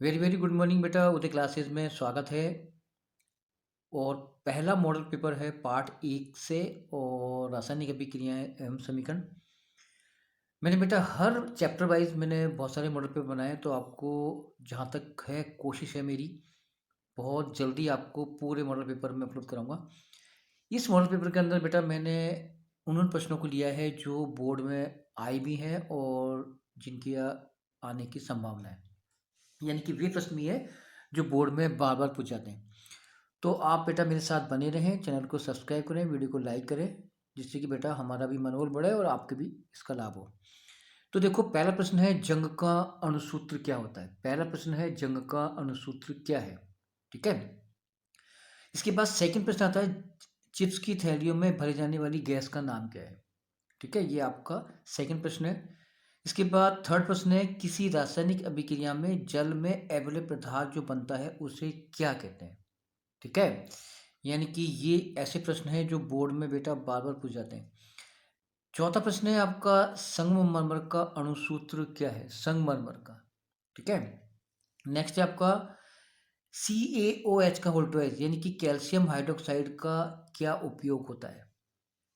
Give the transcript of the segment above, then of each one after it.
Very very good morning बेटा। उदय classes में स्वागत है। और पहला मॉडल पेपर है पार्ट 1 से, और रासायनिक अभिक्रियाएं एवं समीकरण। मैंने बेटा हर चैप्टर वाइज मैंने बहुत सारे मॉडल पेपर बनाए, तो आपको जहाँ तक है कोशिश है मेरी, बहुत जल्दी आपको पूरे मॉडल पेपर में अपलोड कराऊंगा। इस मॉडल पेपर के अंदर बेटा मैंने उन प्रश्नों को लिया है जो बोर्ड में आए भी हैं और जिनकी आने की संभावना है। यानी कि वे प्रश्न भी है जो बोर्ड में बार बार पूछ जाते हैं। तो आप बेटा मेरे साथ बने रहें, चैनल को सब्सक्राइब करें, वीडियो को लाइक करें, जिससे कि बेटा हमारा भी मनोबल बढ़े और आपके भी इसका लाभ हो। तो देखो, पहला प्रश्न है जंग का अणुसूत्र क्या होता है। पहला प्रश्न है जंग का अणुसूत्र क्या है। ठीक है। इसके बाद सेकंड प्रश्न आता है चिप्स की थैलियों में भरी जाने वाली गैस का नाम क्या है। ठीक है, ये आपका सेकंड प्रश्न है। इसके बाद थर्ड प्रश्न है किसी रासायनिक अभिक्रिया में जल में अम्लीय पदार्थ जो बनता है उसे क्या कहते हैं। ठीक है। यानी कि ये ऐसे प्रश्न हैं जो बोर्ड में बेटा बार बार पूछ जाते हैं। चौथा प्रश्न है आपका संगमरमर का अणुसूत्र क्या है। संगमरमर का। ठीक है। नेक्स्ट है आपका CaOH का होल ट्वाइस यानी कि कैल्शियम हाइड्रोक्साइड का क्या उपयोग होता है।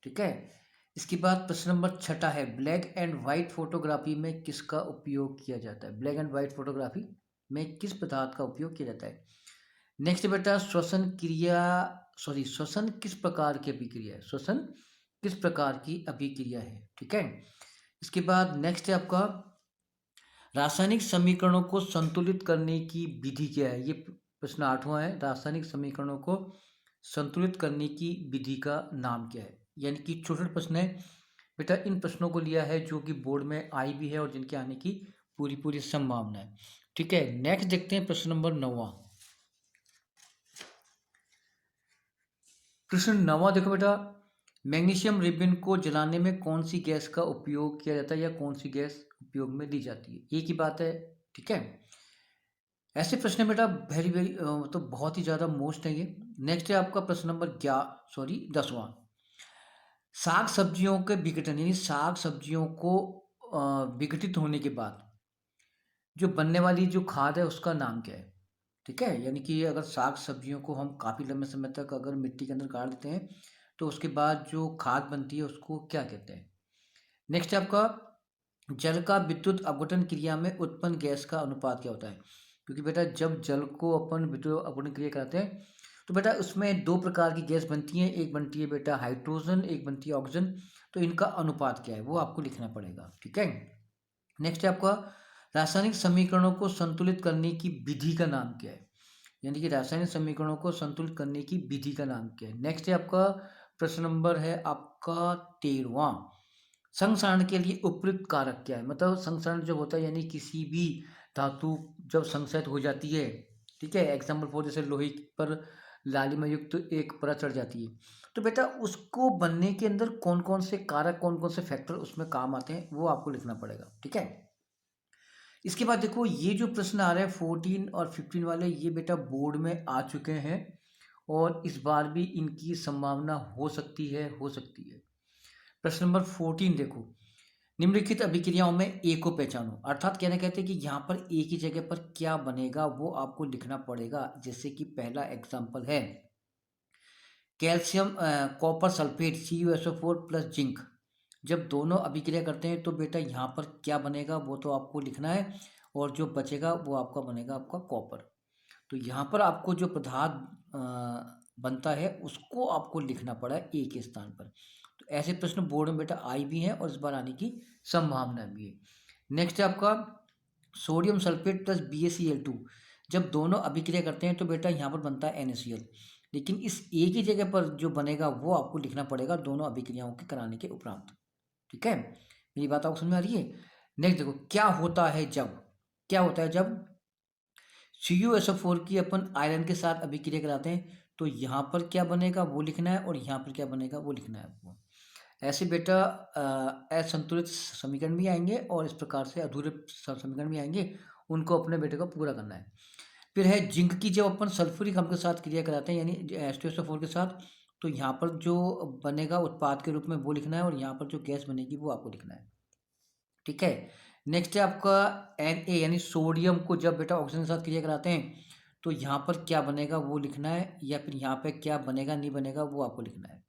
ठीक है। इसके बाद प्रश्न नंबर छठा है ब्लैक एंड व्हाइट फोटोग्राफी में किसका उपयोग किया जाता है। ब्लैक एंड व्हाइट फोटोग्राफी में किस पदार्थ का उपयोग किया जाता है। नेक्स्ट बेटा श्वसन किस प्रकार की अभिक्रिया है। श्वसन किस प्रकार की अभिक्रिया है। ठीक है। इसके बाद नेक्स्ट है आपका रासायनिक समीकरणों को संतुलित करने की विधि क्या है। ये प्रश्न आठवां है, रासायनिक समीकरणों को संतुलित करने की विधि का नाम क्या है। यानी कि छोटे प्रश्न है बेटा, इन प्रश्नों को लिया है जो कि बोर्ड में आई भी है और जिनके आने की पूरी पूरी संभावना है। ठीक है। नेक्स्ट देखते हैं प्रश्न नंबर 9। प्रश्न 9 देखो बेटा, मैग्नीशियम रिबन को जलाने में कौन सी गैस का उपयोग किया जाता है या कौन सी गैस उपयोग में ली जाती है। एक ही बात है। ठीक है। ऐसे प्रश्न है बेटा वेरी वेरी तो बहुत ही ज़्यादा मोस्ट है ये। नेक्स्ट है आपका प्रश्न नंबर 10वां। साग सब्जियों के विघटन यानी साग सब्जियों को विघटित होने के बाद जो बनने वाली जो खाद है उसका नाम क्या है। ठीक है। यानी कि अगर साग सब्जियों को हम काफ़ी लंबे समय तक अगर मिट्टी के अंदर गाड़ देते हैं तो उसके बाद जो खाद बनती है उसको क्या कहते हैं। नेक्स्ट है आपका जल का विद्युत अपघटन क्रिया में उत्पन्न गैस का अनुपात क्या होता है। क्योंकि बेटा जब जल को अपन विद्युत अपघटन क्रिया कराते हैं तो बेटा उसमें दो प्रकार की गैस बनती है, एक बनती है बेटा हाइड्रोजन, एक बनती है ऑक्सीजन। तो इनका अनुपात क्या है वो आपको लिखना पड़ेगा। ठीक है। नेक्स्ट है आपका रासायनिक समीकरणों को संतुलित करने की विधि का नाम क्या है। यानी कि रासायनिक समीकरणों को संतुलित करने की विधि का नाम क्या है। नेक्स्ट है आपका प्रश्न नंबर है आपका 13वां। संक्षारण के लिए उपयुक्त कारक क्या है। मतलब संक्षारण जब होता है यानी किसी भी धातु जब संक्षारित हो जाती है। ठीक है। एग्जाम्पल फॉर जैसे लोहे पर लालिमा युक्त एक परत चढ़ जाती है तो बेटा उसको बनने के अंदर कौन कौन से कारक, कौन कौन से फैक्टर उसमें काम आते हैं वो आपको लिखना पड़ेगा। ठीक है। इसके बाद देखो ये जो प्रश्न आ रहे हैं 14 और 15 वाले, ये बेटा बोर्ड में आ चुके हैं और इस बार भी इनकी संभावना हो सकती है। प्रश्न नंबर 14 देखो, निम्नलिखित अभिक्रियाओं में ए को पहचानो। अर्थात कहना कहते हैं कि यहाँ पर ए की जगह पर क्या बनेगा वो आपको लिखना पड़ेगा। जैसे कि पहला एग्जाम्पल है calcium copper sulphate CuSO4 plus zinc. जब दोनों अभिक्रिया करते हैं तो बेटा यहाँ पर क्या बनेगा वो तो आपको लिखना है, और जो बचेगा वो आपका बनेगा आपका कॉपर। तो यहाँ पर आपको जो पदार्थ बनता है उसको आपको लिखना पड़ा है ए के स्थान पर। तो ऐसे प्रश्न बोर्ड में बेटा आई भी हैं और इस बार आने की संभावना भी है। नेक्स्ट है आपका सोडियम सल्फेट प्लस BaCl2। जब दोनों अभिक्रिया करते हैं तो बेटा यहाँ पर बनता है NaCl। लेकिन इस ए की जगह पर जो बनेगा वो आपको लिखना पड़ेगा दोनों अभिक्रियाओं के कराने के उपरांत। ठीक है। मेरी बात आपको समझ में आ रही है। नेक्स्ट देखो क्या होता है जब CuSO4 की अपन आयरन के साथ अभिक्रिया कराते हैं तो यहाँ पर क्या बनेगा वो लिखना है और यहाँ पर क्या बनेगा वो लिखना है आपको। ऐसे बेटा असंतुलित समीकरण भी आएंगे और इस प्रकार से अधूरे समीकरण भी आएंगे, उनको अपने बेटे को पूरा करना है। फिर है जिंक की जब अपन सल्फ्यूरिक अम्ल के साथ क्रिया कराते हैं यानी H2SO4 के साथ, तो यहाँ पर जो बनेगा उत्पाद के रूप में वो लिखना है और यहाँ पर जो गैस बनेगी वो आपको लिखना है। ठीक है। नेक्स्ट है आपका Na यानी सोडियम को जब बेटा ऑक्सीजन के साथ क्रिया कराते हैं तो यहाँ पर क्या बनेगा वो लिखना है, या फिर यहाँ पे क्या बनेगा नहीं बनेगा वो आपको लिखना है।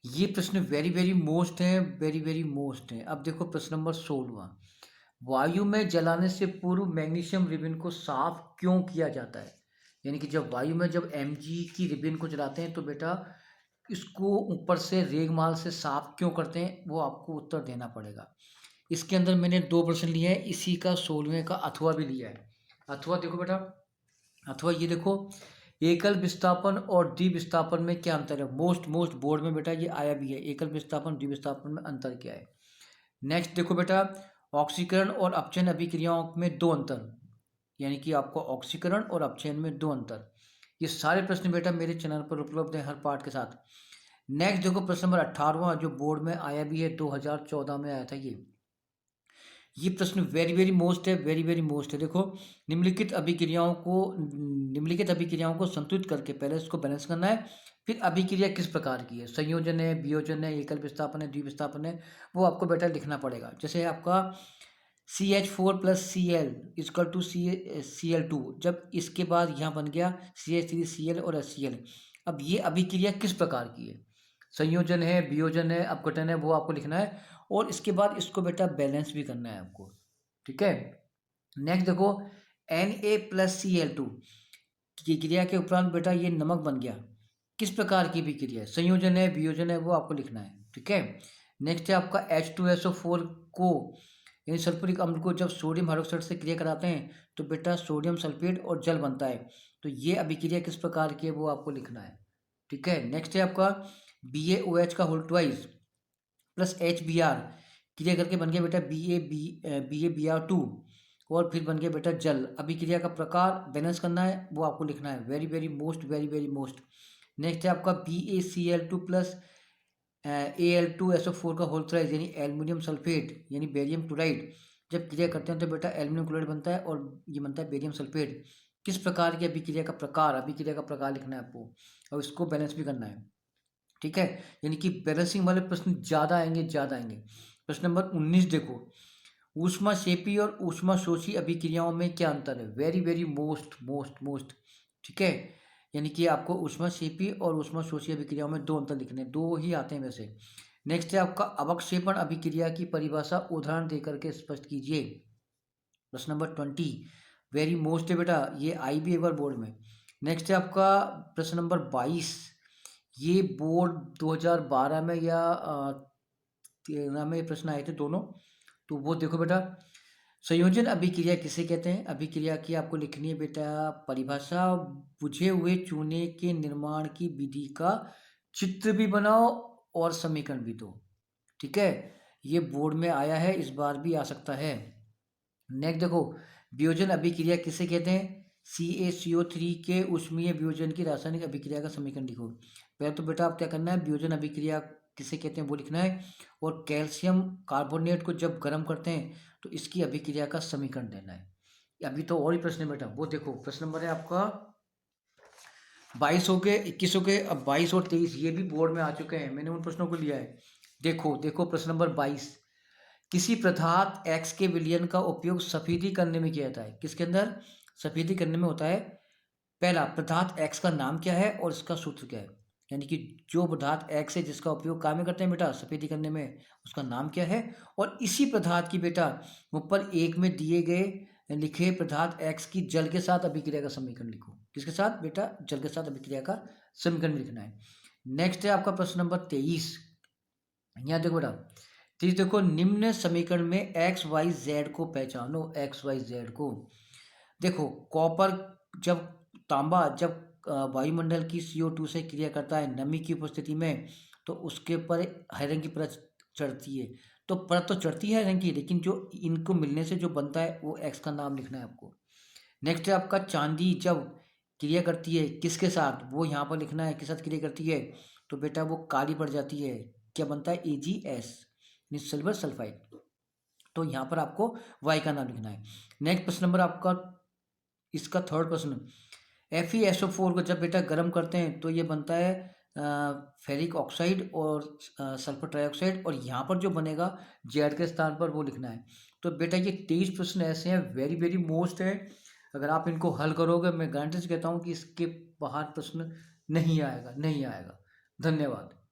ये प्रश्न वेरी वेरी मोस्ट है, वेरी वेरी मोस्ट है। अब देखो प्रश्न नंबर 16, वायु में जलाने से पूर्व मैग्नीशियम रिबिन को साफ क्यों किया जाता है? यानी कि जब वायु में जब Mg की रिबिन को जलाते हैं तो बेटा इसको ऊपर से रेगमाल से साफ क्यों करते हैं, वो आपको उत्तर देना पड़ेगा। इसके अंदर मैंने 2 प्रश्न लिए हैं, इसी का 16वें का अथवा भी लिया है। अथवा देखो बेटा, अथवा ये देखो, एकल विस्थापन और द्विविस्थापन में क्या अंतर है? मोस्ट मोस्ट बोर्ड में बेटा ये आया भी है, एकल विस्थापन द्विविस्थापन में अंतर क्या है। नेक्स्ट देखो बेटा, ऑक्सीकरण और अपचयन अभिक्रियाओं में 2 अंतर, यानी कि आपको ऑक्सीकरण और अपचयन में 2 अंतर। ये सारे प्रश्न बेटा मेरे चैनल पर उपलब्ध हैं हर पार्ट के साथ। नेक्स्ट देखो प्रश्न नंबर 18वां जो बोर्ड में आया भी है, 2014 में आया था ये प्रश्न वेरी वेरी मोस्ट है, वेरी वेरी मोस्ट है। देखो, निम्नलिखित अभिक्रियाओं को संतुलित करके पहले इसको बैलेंस करना है, फिर अभिक्रिया किस प्रकार की है, संयोजन है, वियोजन है, एकल विस्थापन है, द्विविस्थापन है, वो आपको बेटा लिखना पड़ेगा। जैसे आपका CH4 plus Cl is equal to Cl2, जब इसके बाद यहाँ बन गया CH3Cl और HCl। अब ये अभिक्रिया किस प्रकार की है, संयोजन है, वियोजन है, अपघटन है, वो आपको लिखना है, और इसके बाद इसको बेटा बैलेंस भी करना है आपको, ठीक है। नेक्स्ट देखो, Na प्लस Cl2 की क्रिया के उपरांत बेटा ये नमक बन गया, किस प्रकार की भी क्रिया है, संयोजन है, वियोजन है, वो आपको लिखना है, ठीक है। नेक्स्ट है आपका H2SO4 को यानी सल्फ्यूरिक अम्ल को जब सोडियम हाइड्रोक्साइड से क्रिया कराते हैं तो बेटा सोडियम सल्फेट और जल बनता है, तो ये अभिक्रिया किस प्रकार की है वो आपको लिखना है, ठीक है। नेक्स्ट है आपका BaOH का होल ट्वाइस प्लस HBr क्रिया करके बन गया बेटा BaBr2, और फिर बन गया बेटा जल। अभिक्रिया का प्रकार बैलेंस करना है, वो आपको लिखना है, very very most, very very most. Next है आपका BaCl2 प्लस Al2SO4 का होल थ्राइस यानी एल्युमिनियम सल्फेट यानी बेरियम क्लोराइड जब क्रिया करते हैं तो बेटा एल्युमिनियम क्लोराइड बनता है और ये बनता है बेरियम सल्फेट। किस प्रकार की अभिक्रिया का प्रकार, अभिक्रिया का प्रकार लिखना है आपको, और इसको बैलेंस भी करना है, ठीक है। यानी कि बैलेंसिंग वाले प्रश्न ज़्यादा आएंगे, ज़्यादा आएंगे। प्रश्न नंबर 19 देखो, ऊष्माक्षेपी और ऊष्माशोषी अभिक्रियाओं में क्या अंतर है, very very most most most, ठीक है। यानी कि आपको ऊष्माक्षेपी और ऊष्माशोषी अभिक्रियाओं में 2 अंतर लिखने, 2 ही आते हैं वैसे। नेक्स्ट है आपका अवक्षेपण अभिक्रिया की परिभाषा उदाहरण देकर के स्पष्ट कीजिए। प्रश्न नंबर 20 वेरी मोस्ट है बेटा, ये आई भी एक बार बोर्ड में। नेक्स्ट है आपका प्रश्न नंबर 22, ये बोर्ड 2012 में या 13 में प्रश्न आए थे दोनों, तो वो देखो बेटा, संयोजन अभिक्रिया किसे कहते हैं, अभिक्रिया की आपको लिखनी है बेटा परिभाषा, बुझे हुए चूने के निर्माण की विधि का चित्र भी बनाओ और समीकरण भी दो, ठीक है। ये बोर्ड में आया है, इस बार भी आ सकता है। नेक्स्ट देखो, वियोजन अभिक्रिया किसे कहते हैं, CaCO3 के ऊष्मीय वियोजन की रासायनिक अभिक्रिया का समीकरण लिखो। पहले तो बेटा आप क्या करना है, वियोजन अभिक्रिया किसे कहते हैं वो लिखना है, और कैल्शियम कार्बोनेट को जब गर्म करते हैं तो इसकी अभिक्रिया का समीकरण देना है। अभी तो और ही प्रश्न है बेटा, वो देखो प्रश्न नंबर है आपका 22 हो के 21 हो के, अब 22 और 23 ये भी बोर्ड में आ चुके हैं, मैंने उन प्रश्नों को लिया है। देखो देखो प्रश्न नंबर 22, किसी पदार्थ X के विलयन का उपयोग सफेदी करने में किया जाता है, किसके अंदर, सफेदी करने में होता है। पहला, पदार्थ X का नाम क्या है और इसका सूत्र क्या है, यानी कि जो पदार्थ X है जिसका उपयोग काम में करते हैं बेटा सफेदी करने में, उसका नाम क्या है। और इसी पदार्थ की बेटा ऊपर एक में दिए गए लिखे पदार्थ X की जल के साथ अभिक्रिया का समीकरण लिखो, किसके साथ बेटा, जल के साथ अभिक्रिया का समीकरण लिखना है। नेक्स्ट है आपका प्रश्न नंबर 23, यहाँ देखो बेटा 23 देखो, निम्न समीकरण में XYZ को पहचानो, XYZ को। देखो कॉपर जब तांबा जब वायुमंडल की CO2 से क्रिया करता है नमी की उपस्थिति में, तो उसके ऊपर हरे रंग की परत चढ़ती है, तो परत तो चढ़ती है रंग की, लेकिन जो इनको मिलने से जो बनता है वो X का नाम लिखना है आपको। नेक्स्ट है आपका चांदी जब क्रिया करती है किसके साथ, वो यहाँ पर लिखना है किस साथ क्रिया करती है, तो बेटा वो काली पड़ जाती है, क्या बनता है AgS सिल्वर सल्फाइड, तो यहाँ पर आपको Y का नाम लिखना है। नेक्स्ट प्रश्न नंबर आपका इसका थर्ड प्रश्न, FeSO4 को जब बेटा गर्म करते हैं तो ये बनता है फेरिक ऑक्साइड और सल्फर ट्राइऑक्साइड, और यहाँ पर जो बनेगा जेड के स्थान पर वो लिखना है। तो बेटा ये 23 प्रश्न ऐसे हैं, वेरी वेरी मोस्ट है। अगर आप इनको हल करोगे, मैं गारंटी से कहता हूँ कि इसके बाहर प्रश्न नहीं आएगा, नहीं आएगा। धन्यवाद।